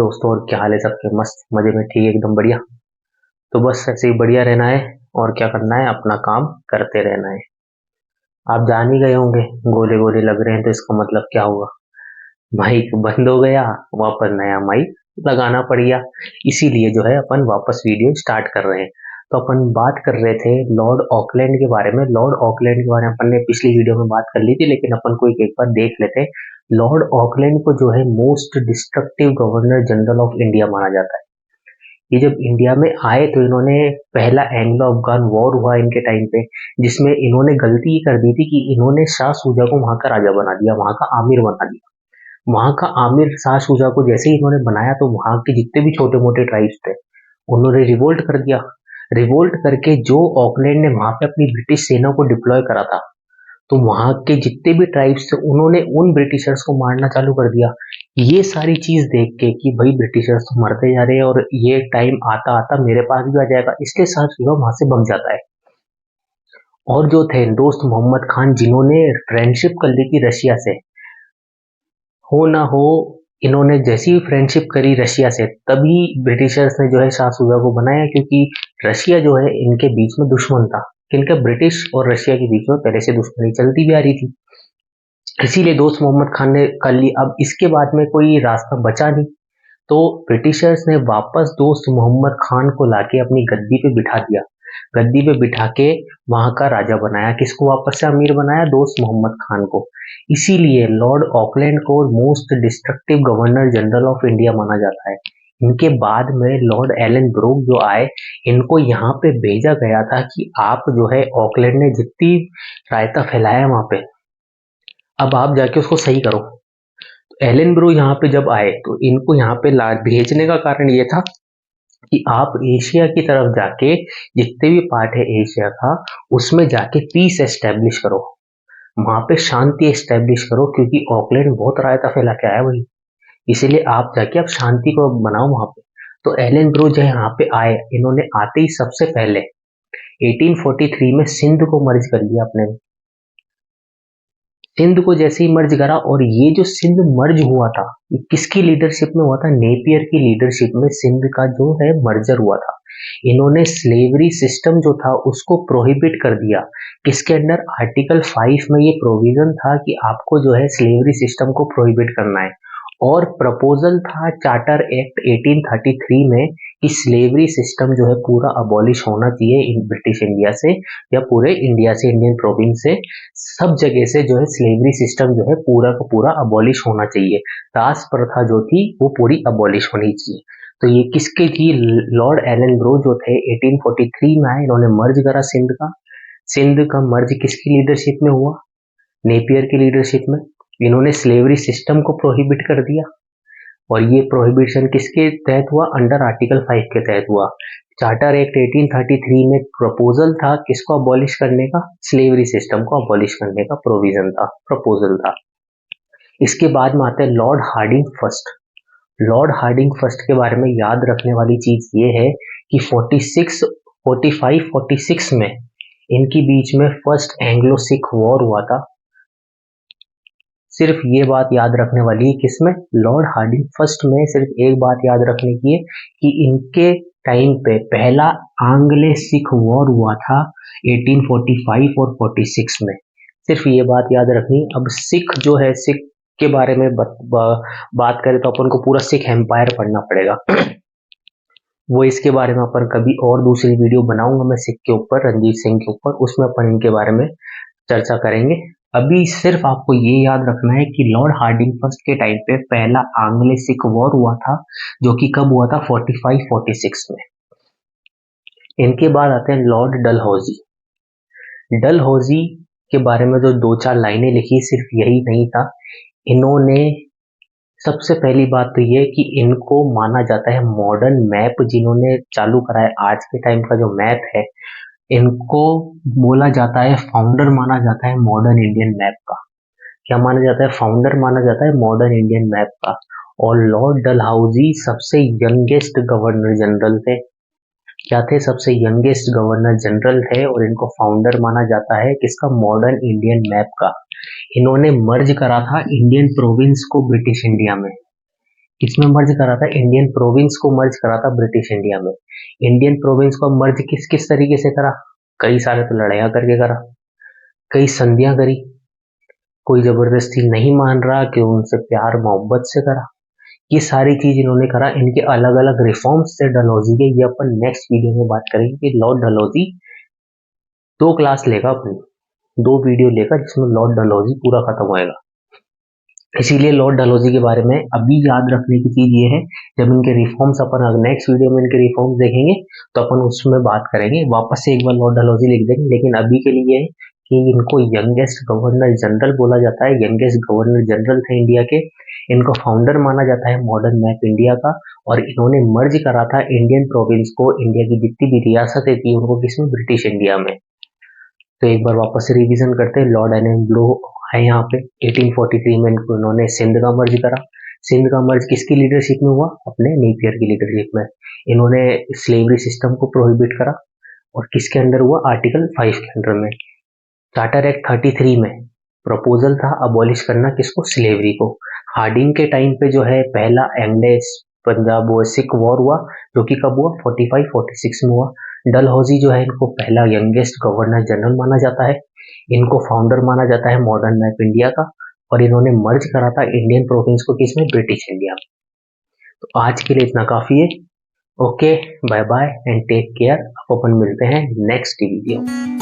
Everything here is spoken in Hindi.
दोस्तों, और क्या हाल है सबके? मस्त मजे में, ठीक, एकदम बढ़िया। तो बस ऐसे ही बढ़िया रहना है और क्या करना है, अपना काम करते रहना है। आप जान ही गए होंगे, गोले गोले लग रहे हैं तो इसका मतलब क्या हुआ? माइक बंद हो गया, वापस नया माइक लगाना पड़ गया। इसीलिए जो है अपन वापस वीडियो स्टार्ट कर रहे हैं। तो अपन बात कर रहे थे लॉर्ड ऑकलैंड के बारे में। लॉर्ड ऑकलैंड के बारे में अपन ने पिछली वीडियो में बात कर ली थी, लेकिन अपन को एक बार देख लेते हैं। लॉर्ड ऑकलैंड को जो है most destructive governor general of India माना जाता है। ये जब इंडिया में आए तो इन्होंने पहला एंग्लो अफगान वॉर हुआ इनके टाइम पे, जिसमें इन्होंने गलती कर दी थी कि इन्होंने शाह सूजा को वहां का राजा बना दिया, वहां का आमिर बना दिया। वहां का आमिर शाह शुजा को जैसे ही इन्होंने बनाया तो वहां के जितने भी छोटे मोटे ट्राइब्स थे उन्होंने रिवोल्ट कर दिया। रिवोल्ट करके जो ऑकलैंड ने वहां पे अपनी ब्रिटिश सेना को डिप्लॉय करा था, तो वहां के जितने भी ट्राइब्स थे उन्होंने उन ब्रिटिशर्स को मारना चालू कर दिया। ये सारी चीज देख के कि भाई ब्रिटिशर्स तो मरते जा रहे हैं और ये टाइम आता आता मेरे पास भी आ जाएगा, इसलिए शाह शुजा वहां से भग जाता है। और जो थे दोस्त मोहम्मद खान, जिन्होंने फ्रेंडशिप कर ली थी रशिया से, हो ना हो, इन्होंने जैसी फ्रेंडशिप करी रशिया से, तभी ब्रिटिशर्स ने जो है शाह सूजा को बनाया, क्योंकि रशिया जो है इनके बीच में दुश्मन था। इनका ब्रिटिश और रशिया के बीच में पहले से दुश्मनी चलती भी आ रही थी। इसीलिए दोस्त मोहम्मद खान ने कर ली। अब इसके बाद में कोई रास्ता बचा नहीं, तो ब्रिटिशर्स ने वापस दोस्त मोहम्मद खान को लाके अपनी गद्दी पे बिठा दिया। गद्दी पे बिठा के वहां का राजा बनाया। किसको वापस से अमीर बनाया? दोस्त मोहम्मद खान को। इसीलिए लॉर्ड ऑकलैंड को most destructive governor general of India माना जाता है। इनके बाद में लॉर्ड एलन ब्रूक जो आए, इनको यहाँ पे भेजा गया था कि आप जो है ऑकलैंड ने जितनी रायता फैलाया वहां पे, अब आप जाके उसको सही करो। एलन ब्रू यहाँ पे जब आए तो इनको यहाँ पे भेजने का कारण ये था कि आप एशिया की तरफ जाके जितने भी पार्ट है एशिया का, उसमें जाके पीस एस्टेब्लिश करो, वहां पे शांति एस्टेब्लिश करो, क्योंकि ऑकलैंड बहुत रायता फैला के आया वही। इसीलिए आप जाके आप शांति को बनाओ वहां पे। तो एलन ब्रू जो यहाँ पे आए, इन्होंने आते ही सबसे पहले 1843 में सिंध को मर्ज कर लिया अपने में। सिंध को जैसे ही मर्ज करा, और ये जो सिंध मर्ज हुआ था, ये किसकी लीडरशिप में हुआ था? नेपियर की लीडरशिप में सिंध का जो है मर्जर हुआ था। इन्होंने स्लेवरी सिस्टम जो था उसको प्रोहिबिट कर दिया। किसके अंडर? आर्टिकल 5 में ये प्रोविजन था कि आपको जो है स्लेवरी सिस्टम को प्रोहिबिट करना है। और प्रपोजल था चार्टर एक्ट 1833 में कि स्लेवरी सिस्टम जो है पूरा अबॉलिश होना चाहिए ब्रिटिश इंडिया से, या पूरे इंडिया से, इंडियन प्रोविंस से, सब जगह से जो है स्लेवरी सिस्टम जो है पूरा का पूरा अबॉलिश होना चाहिए। दास प्रथा जो थी वो पूरी अबॉलिश होनी चाहिए। तो ये किसके थी? लॉर्ड एलन ब्रो जो थे 1843 में आए, इन्होंने मर्ज करा सिंध का। सिंध का मर्ज किसकी लीडरशिप में हुआ? नेपियर की लीडरशिप में। इन्होंने स्लेवरी सिस्टम को प्रोहिबिट कर दिया, और ये प्रोहिबिशन किसके तहत हुआ? अंडर आर्टिकल 5 के तहत हुआ। चार्टर एक्ट 1833 में प्रपोजल था किसको अबॉलिश करने का? स्लेवरी सिस्टम को अबॉलिश करने का प्रोविजन था, प्रपोजल था। इसके बाद में आते हैं Lord Hardinge first. Lord Hardinge first के बारे में याद रखने वाली चीज ये है कि 46 में इनकी बीच में फर्स्ट एंग्लो सिख वॉर हुआ था। सिर्फ ये बात याद रखने वाली है, किसमें? लॉर्ड हार्डिंग फर्स्ट में सिर्फ एक बात याद रखने की है कि इनके टाइम पे पहला आंग्ले सिख वॉर हुआ था 1845 और 46 में। सिर्फ ये बात याद रखनी। अब सिख जो है, सिख के बारे में बात करें तो अपन को पूरा सिख एम्पायर पढ़ना पड़ेगा। वो इसके बारे में अपन कभी और दूसरी वीडियो बनाऊंगा मैं सिख के ऊपर, रणजीत सिंह के ऊपर, उसमें अपन इनके बारे में चर्चा करेंगे। अभी सिर्फ आपको ये याद रखना है कि लॉर्ड हार्डिंग फर्स्ट के टाइम पे पहला आंग्ले सिख वॉर हुआ था, जो कि कब हुआ था? 45-46 में। इनके बाद आते हैं लॉर्ड डलहौजी। डलहौजी के बारे में जो दो चार लाइनें लिखी, सिर्फ यही नहीं था, इन्होंने सबसे पहली बात तो ये कि इनको माना जाता है मॉडर्न मैप, जिन्होंने चालू करा है आज के टाइम का जो मैप है, इनको बोला जाता है, फाउंडर माना जाता है मॉडर्न इंडियन मैप का। क्या माना जाता है? फाउंडर माना जाता है मॉडर्न इंडियन मैप का। और लॉर्ड डलहौजी सबसे यंगेस्ट गवर्नर जनरल थे। क्या थे? सबसे यंगेस्ट गवर्नर जनरल थे, और इनको फाउंडर माना जाता है किसका? मॉडर्न इंडियन मैप का। इन्होंने मर्ज करा था इंडियन प्रोविंस को ब्रिटिश इंडिया में। किसमें मर्ज करा था? इंडियन प्रोविंस को मर्ज करा था ब्रिटिश इंडिया में। इंडियन प्रोविंस को मर्ज किस किस तरीके से करा? कई सारे तो लड़ाइयाँ करके करा, कई संधियां करी, कोई जबरदस्ती नहीं मान रहा कि उनसे प्यार मोहब्बत से करा। ये सारी चीज इन्होंने करा। इनके अलग अलग रिफॉर्म्स थे डलहौजी के, ये अपन नेक्स्ट वीडियो में बात करेंगे कि लॉर्ड डलहौजी 2 क्लास लेगा अपनी, 2 वीडियो लेगा जिसमें लॉर्ड डलहौजी पूरा खत्म होएगा। इसीलिए लॉर्ड डलहौजी के बारे में अभी याद रखने की चीज ये है, जब इनके रिफॉर्म्स अपन नेक्स्ट वीडियो में इनके रिफॉर्म्स देखेंगे तो अपन उसमें बात करेंगे, वापस से एक बार लॉर्ड डलहौजी लिख देंगे। लेकिन अभी के लिए है कि इनको यंगेस्ट गवर्नर जनरल बोला जाता है, यंगेस्ट गवर्नर जनरल थे इंडिया के। इनको फाउंडर माना जाता है मॉडर्न मैप इंडिया का, और इन्होंने मर्ज करा था इंडियन प्रोविंस को, इंडिया की जितनी भी रियासतें थी उनको, किसमें? ब्रिटिश इंडिया में। तो एक बार वापस से रिवीजन करते हैं। लॉर्ड एन एन ब्लो है यहाँ पे, 1843 में इन्होंने सिंध का मर्ज करा। सिंध का मर्ज किसकी लीडरशिप में हुआ? अपने नेपियर की लीडरशिप में। इन्होंने स्लेवरी सिस्टम को प्रोहिबिट करा, और किसके अंदर हुआ? आर्टिकल 5 के अंडर में। चार्टर एक्ट 33 में प्रपोजल था अबॉलिश करना किसको? स्लेवरी को। हार्डिंग के टाइम पे जो है पहला एंग्लो पंजाब वो सिख वॉर हुआ, जो कि कब हुआ? 45-46 में हुआ। डलहौजी जो है इनको पहला यंगेस्ट गवर्नर जनरल माना जाता है, इनको फाउंडर माना जाता है मॉडर्न मैप इंडिया का, और इन्होंने मर्ज करा था इंडियन प्रोविंस को किसमें? ब्रिटिश इंडिया में। तो आज के लिए इतना काफी है। Okay, bye bye and take care. अब अपन मिलते हैं नेक्स्ट वीडियो।